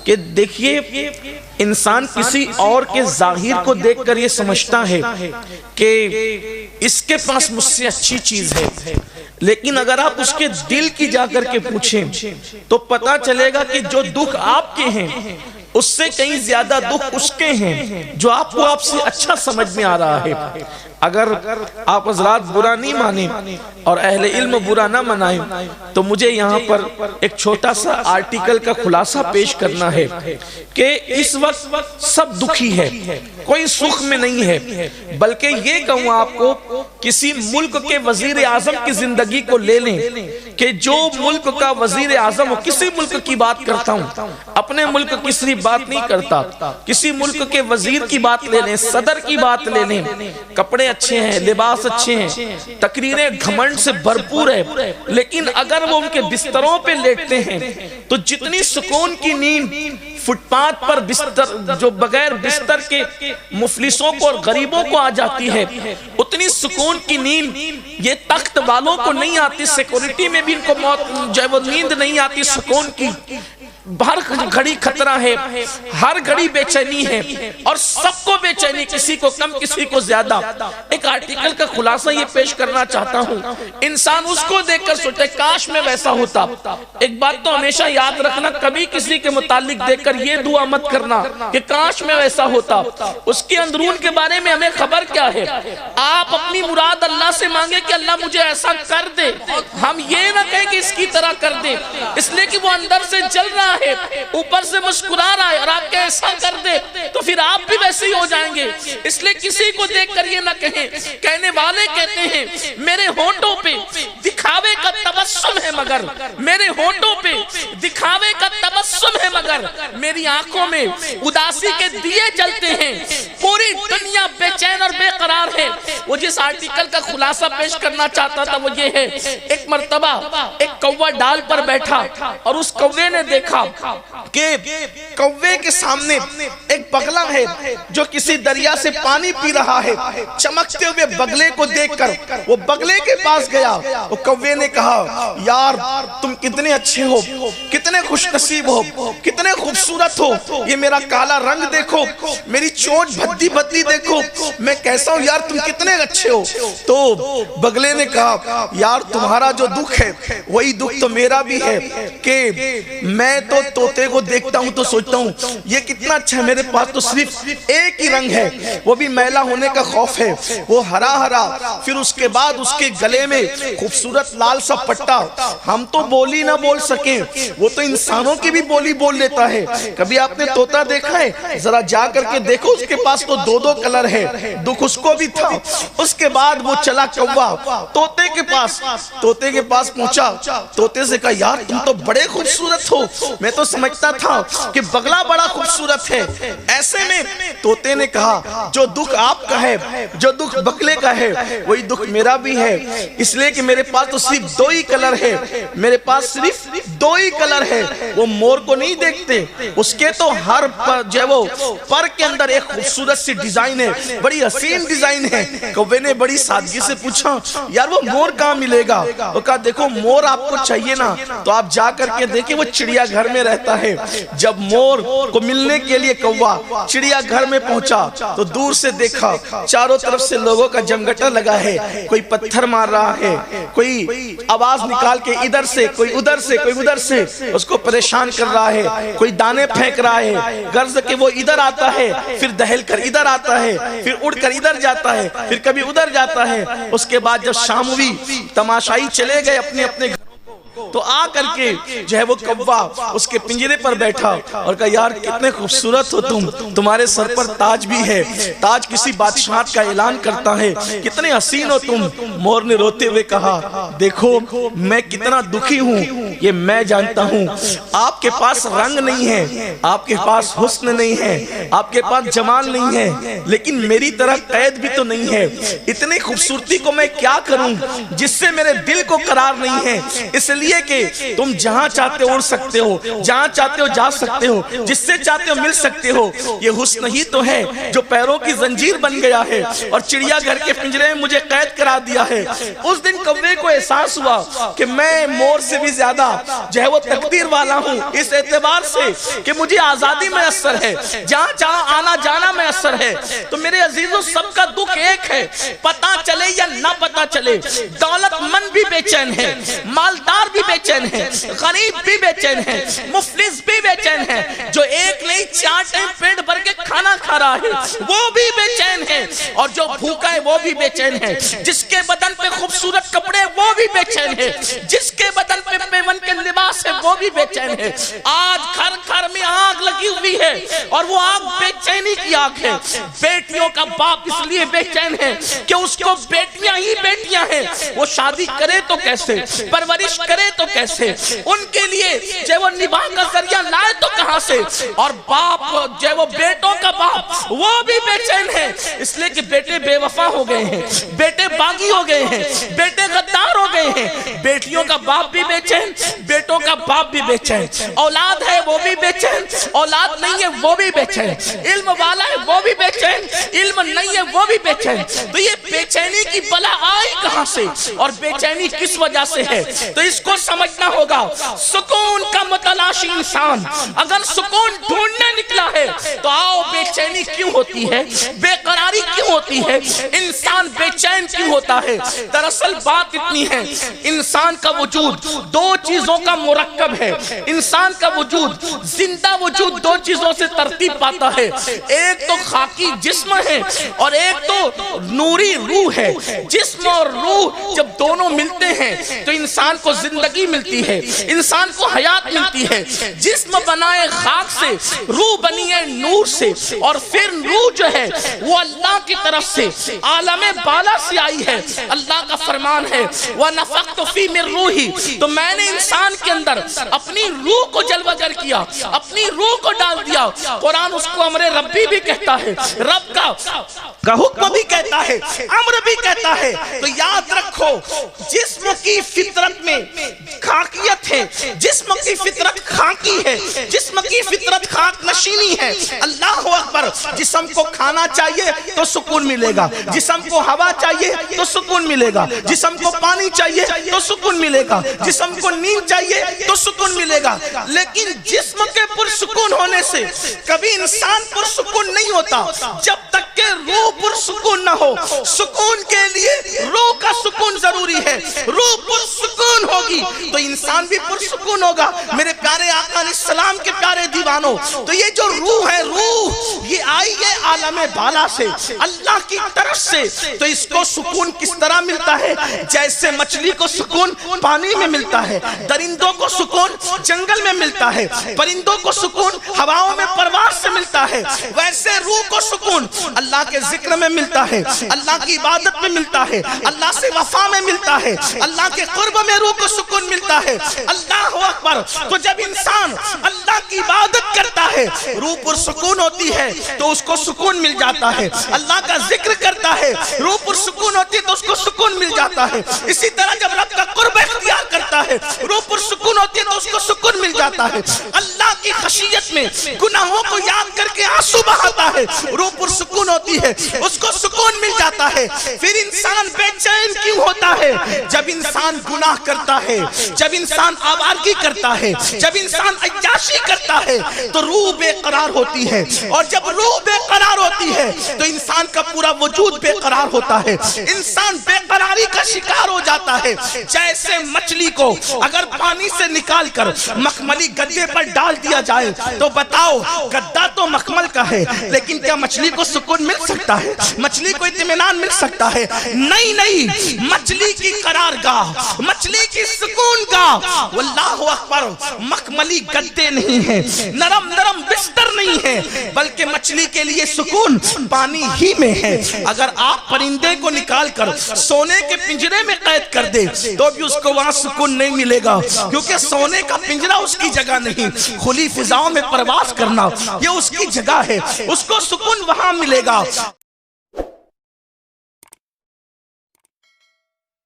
کہ دیکھیے انسان کسی اور کے ظاہر کو دیکھ کر یہ سمجھتا ہے کہ اس کے پاس مجھ سے اچھی چیز ہے، لیکن اگر آپ اس کے دل کی جا کر کے پوچھیں تو پتا چلے گا کہ جو دکھ آپ کے ہیں اس سے کہیں زیادہ دکھ اس کے ہیں جو آپ کو آپ سے اچھا سمجھ میں آ رہا ہے۔ اگر آپ حضرات برا نہیں مانیں اور اہل علم برا نہ منائیں تو مجھے یہاں پر ایک چھوٹا سا آرٹیکل کا خلاصہ پیش کرنا ہے کہ اس وقت سب دکھی ہے، کوئی سکھ میں نہیں ہے، بلکہ یہ کہوں آپ کو کسی ملک کے وزیر اعظم کی زندگی کو لے لیں کہ جو ملک کا وزیر اعظم ہو، کسی ملک کی بات کرتا ہوں، اپنے ملک کی صرف بات نہیں کرتا، کسی ملک کے وزیر کی بات لے لیں، صدر کی بات لے لیں، کپڑے اچھے ہیں، لباس اچھے ہیں، تقریریں گھمنڈ سے بھرپور ہے، لیکن اگر وہ ان کے بستروں پہ لیٹتے ہیں تو جتنی سکون کی نیند فٹ پاتھ پر بستر جو بغیر بستر کے مفلسوں کو اور غریبوں کو آ جاتی ہے، اتنی سکون کی نیند یہ تخت والوں کو نہیں آتی، سیکورٹی میں بھی ان کو جو ہے وہ نیند نہیں آتی سکون کی، ہر گھڑی خطرہ ہے، ہر گھڑی بے چینی ہے، اور سب کو بے چینی، کسی کو کم کسی کو زیادہ۔ ایک آرٹیکل کا خلاصہ یہ پیش کرنا چاہتا ہوں، انسان اس کو دیکھ کر سوچے کاش میں ویسا ہوتا۔ ایک بات تو ہمیشہ یاد رکھنا، کبھی کسی کے متعلق دیکھ کر یہ دعا مت کرنا کہ کاش میں ویسا ہوتا، اس کے اندرون کے بارے میں ہمیں خبر کیا ہے۔ آپ اپنی مراد اللہ سے مانگے کہ اللہ مجھے ایسا کر دے، ہم یہ نہ کہیں کہ اس کی طرح کر دے، اس لیے کہ وہ اندر سے جل رہا ہے، اوپر سے مسکرا رہا ہے، اور آپ کے ایسا کر دے تو پھر آپ بھی ویسے ہی ہو جائیں گے۔ اس لیے کسی کو دیکھ کر یہ نہ کہیں، کہنے والے کہتے ہیں میرے ہونٹوں پہ دکھاوے کا تبسم ہے مگر، میرے ہونٹوں پہ دکھاوے کا تبسم ہے مگر میری آنکھوں میں اداسی کے دیے جلتے ہیں، پوری دنیا بے چین اور بے قرار ہے۔ وہ جس آرٹیکل کا خلاصہ پیش کرنا چاہتا تھا وہ یہ ہے، ایک مرتبہ ایک کوہ ڈال پر بیٹھا اور اس کوے نے دیکھا کہ کوے کے سامنے ایک بگلا ہے جو کسی دریا سے پانی پی رہا ہے۔ چمکتے ہوئے بگلے کو دیکھ کر وہ بگلے کے پاس گیا، وہ کوے نے کہا یار تم کتنے اچھے ہو، کتنے خوش نصیب ہو، کتنے خوبصورت ہو، یہ میرا کالا رنگ دیکھو، میری چونچ بھدی بھدی دیکھو، میں کیسا ہوں یار، تم کتنے اچھے ہو۔ تو بگلے نے کہا یار تمہارا جو دکھ ہے وہی دکھ تو میرا بھی ہے کہ میں تو طوطے کو دیکھتا ہوں تو سوچتا ہوں یہ کتنا اچھا ہے، میرے پاس تو صرف ایک ہی رنگ ہے، وہ بھی میلا ہونے کا خوف ہے، وہ ہرا ہرا، پھر اس کے بعد اس کے گلے میں خوبصورت لال سا پٹا، ہم تو بولی نہ بول سکیں، وہ تو انسانوں کی بھی بولی بول لیتا ہے۔ کبھی آپ نے طوطا دیکھا ہے؟ ذرا جا کر کے دیکھو، اس کے پاس تو دو دو کلر ہے، دکھ اس کو بھی تھا۔ اس کے بعد وہ چلا کوہ طوطے کے پاس پہنچا، طوطے سے کہا یار تم تو بڑے خوبصورت ہو، میں تو سمجھتا تھا کہ بگلا بڑا خوبصورت ہے۔ ایسے میں طوطے نے کہا جو دکھ آپ کا ہے، جو دکھ بگلے کا ہے وہی دکھ میرا بھی ہے، اس لیے کہ میرے پاس تو صرف دو ہی کلر ہے، میرے پاس صرف دو ہی کلر ہے۔ وہ مور کو نہیں دیکھتے، اس کے تو ہر پر کے اندر ایک خوبصورت سی ڈیزائن ہے، بڑی حسین ڈیزائن ہے۔ کوے نے بڑی سادگی سے پوچھا یار وہ مور کہاں ملے گا؟ وہ کہا دیکھو مور آپ کو چاہیے نا تو آپ جا کر کے دیکھیں وہ چڑیا گھر میں رہتا ہے۔ جب مور کو ملنے کے لیے کوہ چڑیا گھر میں پہنچا تو دور سے دیکھا چاروں طرف سے لوگوں کا جمگٹا لگا ہے، کوئی پتھر مار رہا ہے، کوئی آواز نکال کے ادھر سے، کوئی ادھر سے، کوئی ادھر سے اس کو پریشان کر رہا ہے، کوئی دانے پھینک رہا ہے، غرض کہ وہ ادھر آتا ہے پھر دہل کر ادھر آتا ہے، پھر اڑ کر ادھر جاتا ہے، پھر کبھی ادھر جاتا ہے۔ اس کے بعد جب شام ہوئی تماشائی چلے گئے اپنے اپنے گھر تو آ کر کے جو ہے وہ کوہ اس کے پنجرے پر بیٹھا اور کہا یار کتنے خوبصورت ہو تم، تمہارے سر پر تاج بھی ہے، تاج کسی بادشاہت کا اعلان کرتا ہے، کتنے حسین ہو تم۔ مور نے روتے ہوئے کہا دیکھو میں کتنا دکھی ہوں یہ میں جانتا ہوں، آپ کے پاس رنگ نہیں ہے، آپ کے پاس حسن نہیں ہے، آپ کے پاس جمال نہیں ہے، لیکن میری طرح قید بھی تو نہیں ہے، اتنی خوبصورتی کو میں کیا کروں جس سے میرے دل کو قرار نہیں ہے، اس لیے کہ تم جہاں چاہتے ہو اڑ سکتے ہو، جہاں چاہتے ہو جا سکتے ہو، جس سے چاہتے ہو مل سکتے ہو. یہ حسن ہی تو ہے جو پیروں کی زنجیر بن گیا ہے اور چڑیا گھر کے پنجرے میں مجھے قید کرا دیا ہے. اس دن کوے کو احساس ہوا کہ میں مور سے بھی زیادہ جو ہے وہ تقدیر والا ہوں، اس اعتبار سے کہ مجھے آزادی میسر ہے، جہاں جہاں آنا جانا میسر ہے. تو میرے عزیزوں سب کا دکھ ایک ہے، پتہ چلے یا نہ پتہ چلے، دولت مند بھی بے چین ہے، مالدار بھی بے چین ہے، غریب بھی بے چین ہے، مفلس بھی بے چین ہے. جو ایک نہیں 4 ٹائم پیٹ بھر کے کھانا کھا رہا ہے وہ بھی بے چین ہے، اور جو بھوکا ہے وہ بھی بے چین ہے. جس کے بدن پہ خوبصورت کپڑے وہ بھی بے چین ہے، جس کے بدن پہ پیون کے لباس ہے وہ بھی بے چین ہے. آج گھر گھر میں آگ لگی ہوئی ہے اور وہ آگ بے چینی کی آگ ہے. بیٹیوں کا باپ اس لیے بے چین ہے کہ اس کو بیٹیاں ہی بیٹیاں ہیں، وہ شادی کرے تو کیسے، پرورش کرے تو کیسے، ان کے لیے جو وہ نباہ کا ذریعہ لائے تو کہاں سے. اور باپ جو وہ بیٹوں کا باپ وہ بھی بے چین ہے، اس لیے کہ بیٹے بے وفا ہو گئے ہیں، بیٹے باغی ہو گئے ہیں، بیٹے غدار ہو گئے ہیں. بیٹیوں کا باپ بھی بے چین، بیٹوں کا باپ بھی بے چین. اولاد ہے وہ بھی بے چین، اولاد نہیں ہے وہ بھی بے چین. علم والا ہے وہ بھی بے چین، علم نہیں ہے وہ بھی بے چین. تو یہ بے چینی کی بلا آئی کہاں سے اور بے چینی کس وجہ سے ہے؟ تو اس کو سمجھنا ہوگا. سکون کا متلاشی انسان اگر سکون ڈھونڈنے نکلا ہے تو آؤ بے چینی کیوں ہوتی ہے، بے قراری کیوں ہوتی ہے، انسان بے چین کیوں ہوتا ہے؟ دراصل بات اتنی ہے، انسان کا وجود 2 چیزوں کا مرکب ہے. انسان کا وجود، زندہ وجود 2 چیزوں سے ترتیب پاتا ہے. ایک تو خاکی جسم ہے اور ایک تو نوری روح ہے. جسم اور روح جب دونوں ملتے ہیں تو انسان کو زندگی ملتی ہے، انسان کو حیات ملتی ہے. جسم بنائے خاک سے، روح بنی ہے نور سے، اور پھر روح جو ہے وہ اللہ کی طرف سے عالم بالا سے آئی ہے. اللہ کا فرمان ہے وَنَفَخْتُ فِي مِن رُوحِي، تو میں نے انسان کے اندر اپنی روح کو جلوہ گر کیا، اپنی روح کو ڈال دیا. قرآن اس کو امر ربی بھی کہتا ہے، رب کا حکم بھی کہتا ہے، امر بھی کہتا ہے. تو یاد رکھو جسم کی فطرت میں خاکیت ہے، جسم کی فطرت خاکی ہے، جسم کی فطرت خاک نشینی ہے. اللہ اکبر. جسم کو کھانا چاہیے تو سکون ملے گا، جسم کو ہوا چاہیے تو سکون ملے گا، جسم کو پانی چاہیے تو سکون ملے گا، جسم کو نیند چاہیے تو سکون ملے گا. لیکن جسم کے پرسکون ہونے سے کبھی انسان پرسکون نہیں ہوتا جب تک کہ روح پرسکون نہ ہو. سکون کے لیے روح کا سکون ضروری ہے. روح پرسکون ہوگی تو انسان بھی پرسکون ہوگا. میرے پیارے آقا علیہ السلام کے پیارے دیوانوں، تو یہ جو روح ہے، روح یہ آئی ہے عالم بالا سے، اللہ کی طرف سے. تو اس کو سکون کس طرح ملتا ہے؟ جیسے مچھلی کو سکون پانی میں ملتا ہے، درندوں کو سکون جنگل میں ملتا ہے، پرندوں کو سکون ہواؤں میں پرواز سے ملتا ہے، ویسے روح کو سکون اللہ کے ذکر میں ملتا ہے، اللہ کی عبادت میں ملتا ہے، اللہ سے وفا میں ملتا ہے، اللہ کے قرب میں روح کو سکون ملتا ہے. اللہ اکبر. تو جب انسان اللہ کی عبادت کرتا ہے روح پر سکون ہوتی ہے تو اس کو سکون مل جاتا ہے. اللہ کا ذکر کرتا ہے روح پر سکون ہوتی ہے تو اس کو سکون مل جاتا ہے. اسی طرح جب رب کا قرب اختیار کرتا ہے روح پر سکون ہوتی ہے تو اس کو سکون مل جاتا ہے. اللہ کی خشیت میں گناہوں کو یاد کر کے آنسو بہاتا ہے روح پر سکون ہوتی ہے، اس کو سکون مل جاتا ہے. پھر انسان بے چین کیوں ہوتا ہے؟ جب انسان گناہ کرتا ہے، جب انسان آوارگی کرتا ہے، جب انسان عیاشی کرتا ہے تو روح بے قرار ہوتی ہے، اور جب روح بے قرار ہوتی ہے تو انسان کا پورا وجود بے قرار ہوتا ہے. انسان بے قراری کا شکار ہو جاتا ہے. جیسے مچھلی کو اگر پانی سے نکال کر مخملی گدے پر ڈال دیا جائے تو بتاؤ گدا تو مخمل کا ہے لیکن کیا مچھلی کو سکون مل سکتا ہے؟ مچھلی کو اطمینان مل سکتا ہے؟ نہیں نہیں. مچھلی کی قرارگاہ، مچھلی کی سکون گاہ واللہ اکبر مخملی گدے نہیں ہیں، نرم نرم بستر نہیں ہے، بلکہ مچھلی کے لیے سکون پانی ہی میں ہے. اگر آپ پرندے کو نکال کر سونے کے پنجرے میں قید کر دے تو بھی اس کو وہاں سکون نہیں ملے گا، کیونکہ سونے کا پنجرہ اس کی جگہ نہیں. کھلی فضاؤں میں پرواز کرنا یہ اس کی جگہ ہے، اس کو سکون وہاں ملے گا.